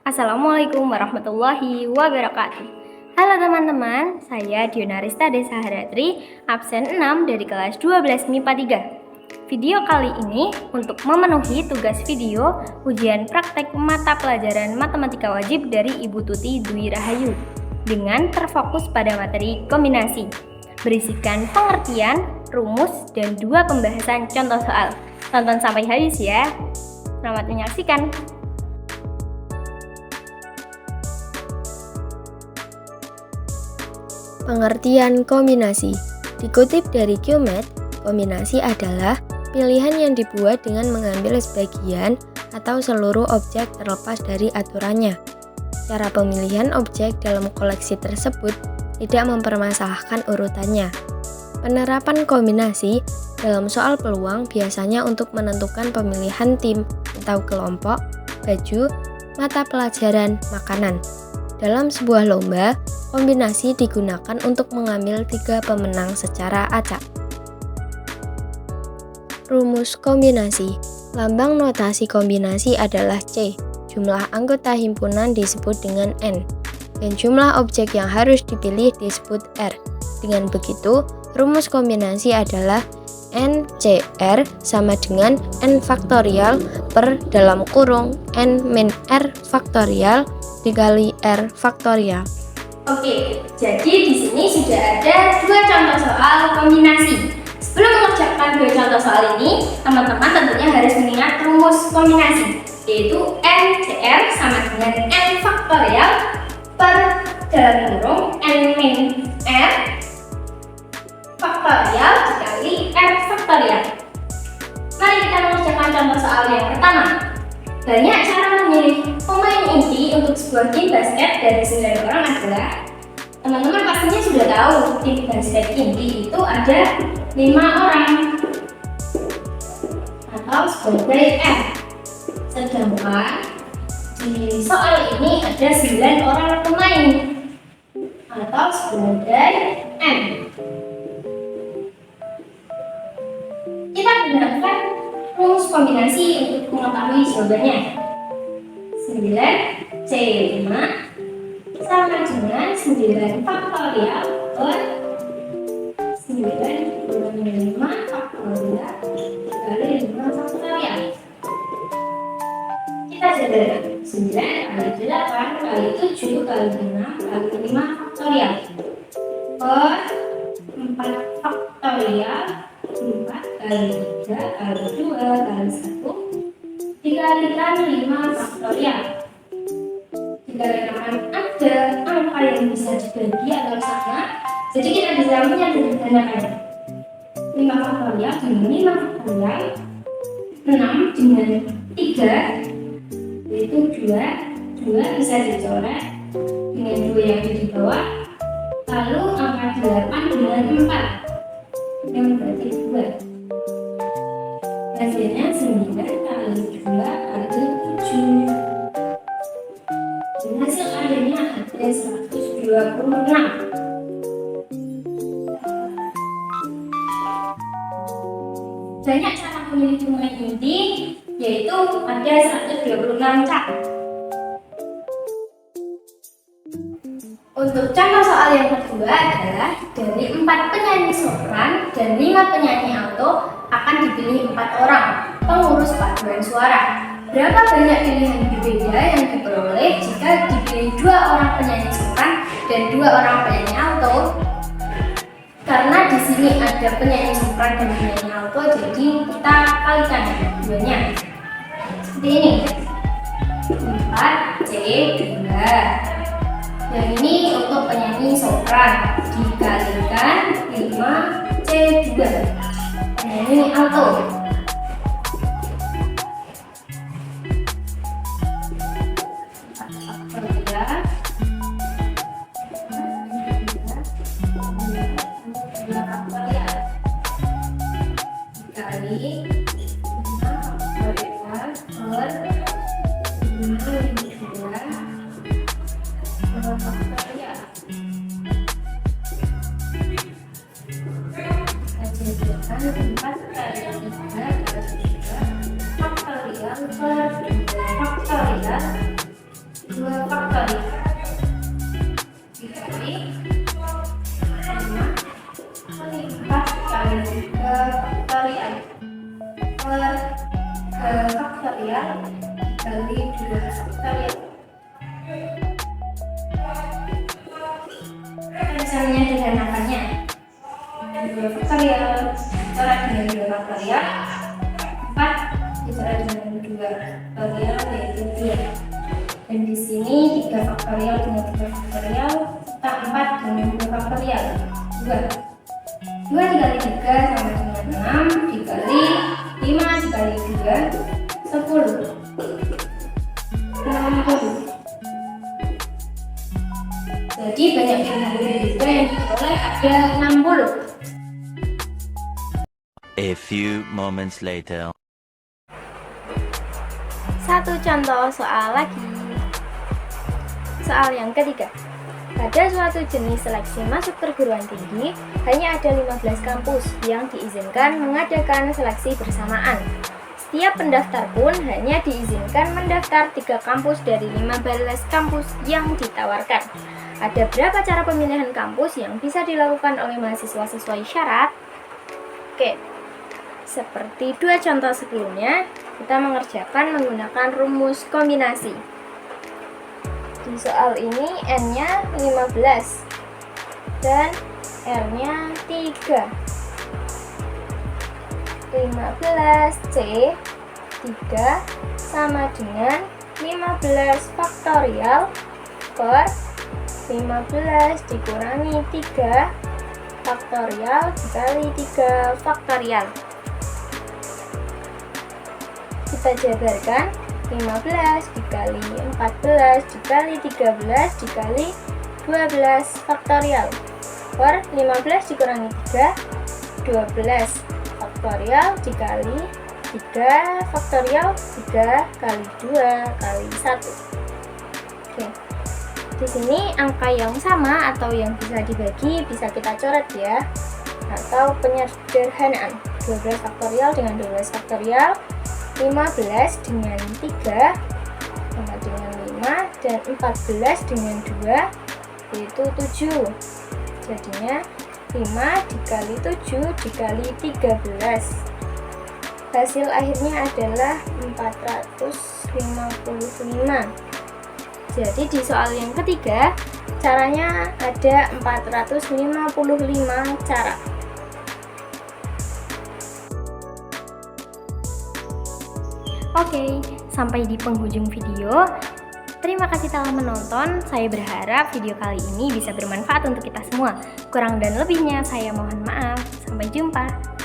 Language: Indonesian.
Assalamualaikum warahmatullahi wabarakatuh. Halo teman-teman, saya Dionarista Desa Haratri, absen 6 dari kelas 12 MIPA 3. Video kali ini untuk memenuhi tugas video ujian praktek mata pelajaran matematika wajib dari Ibu Tuti Dwi Rahayu dengan terfokus pada materi kombinasi, berisikan pengertian, rumus, dan 2 pembahasan contoh soal. Tonton sampai habis ya. Selamat menyaksikan. Pengertian kombinasi. Dikutip dari QMath, kombinasi adalah pilihan yang dibuat dengan mengambil sebagian atau seluruh objek terlepas dari aturannya. Cara pemilihan objek dalam koleksi tersebut tidak mempermasalahkan urutannya. Penerapan kombinasi dalam soal peluang biasanya untuk menentukan pemilihan tim atau kelompok, baju, mata pelajaran, makanan. Dalam sebuah lomba, kombinasi digunakan untuk mengambil 3 pemenang secara acak. Rumus kombinasi. Lambang notasi kombinasi adalah C. Jumlah anggota himpunan disebut dengan N. Dan jumlah objek yang harus dipilih disebut R. Dengan begitu, rumus kombinasi adalah NCR sama dengan N faktorial per dalam kurung N min R faktorial dikali R faktorial. Oke, jadi di sini sudah ada 2 contoh soal kombinasi. Sebelum mengerjakan 2 contoh soal ini, teman-teman tentunya harus mengingat rumus kombinasi, yaitu NCR sama dengan N faktorial per dalam kurung N min R faktorial dikali R faktorial. Mari kita mengerjakan contoh soal yang pertama. Banyak cara memilih pemain inti untuk sebuah tim basket dari 9 orang adalah, teman-teman pastinya sudah tahu tim basket inti itu ada 5 orang atau sebagai M. Sedangkan di soal ini ada 9 orang pemain atau sebagai M. Kita gunakan rumus kombinasi untuk mengetahui jawabannya. 9C5 sama dengan 9 faktorial per 9 kurang 5 faktorial dikali 5 faktorial. Kita jadikan 9 kali 8 kali 7 kali 6 kali 5 faktorial per 4 faktorial 4 kali 3 kali 2 kali 1 dikalikan 5 faktorial. Dikalikan ada angka yang bisa dibagi atau sama, jadi kita bisa menyederhanakan 5 faktorial dengan 5 faktorial, 6 dengan 3 yaitu 2 bisa dicoret dengan 2 yang ada di bawah, lalu angka 8 dengan 4 yang berarti 2. Hasilnya 9 kali 2 kali 7. Dan hasil akhirnya ada 126. Banyak cara memilih pemain inti, yaitu ada 126 cara. Untuk contoh soal yang kedua adalah dari 4 penyanyi sopran dan 5 penyanyi alto akan dipilih 4 orang pengurus paduan suara. Berapa banyak pilihan berbeda yang diperoleh jika dipilih 2 orang penyanyi sopran dan 2 orang penyanyi alto? Karena di sini ada penyanyi sopran dan penyanyi alto, jadi kita kalikan keduanya. Seperti ini. 4C2. Yang ini untuk penyanyi sopran dikalikan 5C2 penyanyi alto. dikali 2 faktorial. Kita bisa menyederhanakannya. 2 faktorial dicoret dengan 2 faktorial, 4 dicoret dengan 2 faktorial yaitu 2. Dan di sini 3 faktorial dengan 3 faktorial, 4 dengan 2 faktorial 2. 2 dikali 3 sama dengan 6, dikali 5 dikali 2 10, 60. Jadi banyak pilihan juga yang diperoleh ada 60. A few moments later. Satu contoh soal lagi. Soal yang ketiga. Pada suatu jenis seleksi masuk perguruan tinggi, hanya ada 15 kampus yang diizinkan mengadakan seleksi bersamaan. Setiap pendaftar pun hanya diizinkan mendaftar 3 kampus dari 15 kampus yang ditawarkan. Ada berapa cara pemilihan kampus yang bisa dilakukan oleh mahasiswa sesuai syarat? Oke, seperti 2 contoh sebelumnya, kita mengerjakan menggunakan rumus kombinasi. Di soal ini N-nya 15 dan R-nya 3. 15C 3 sama dengan 15 faktorial per 15 dikurangi 3 faktorial dikali 3 faktorial. Kita jabarkan 15 dikali 14 dikali 13 dikali 12 faktorial per 15 dikurangi 3 12 faktorial dikali 3 faktorial 3 kali 2 kali 1. Oke. Di sini angka yang sama atau yang bisa dibagi bisa kita coret ya. Atau penyederhanaan 12 faktorial dengan 12 faktorial, 15 dengan 3 sama dengan 5 dan 14 dengan 2 yaitu 7. Jadinya 5 dikali 7 dikali 13. Hasil akhirnya adalah 455. Jadi di soal yang ketiga caranya ada 455 cara. Oke, sampai di penghujung video. Terima kasih telah menonton. Saya berharap video kali ini bisa bermanfaat untuk kita semua. Kurang dan lebihnya saya mohon maaf. Sampai jumpa.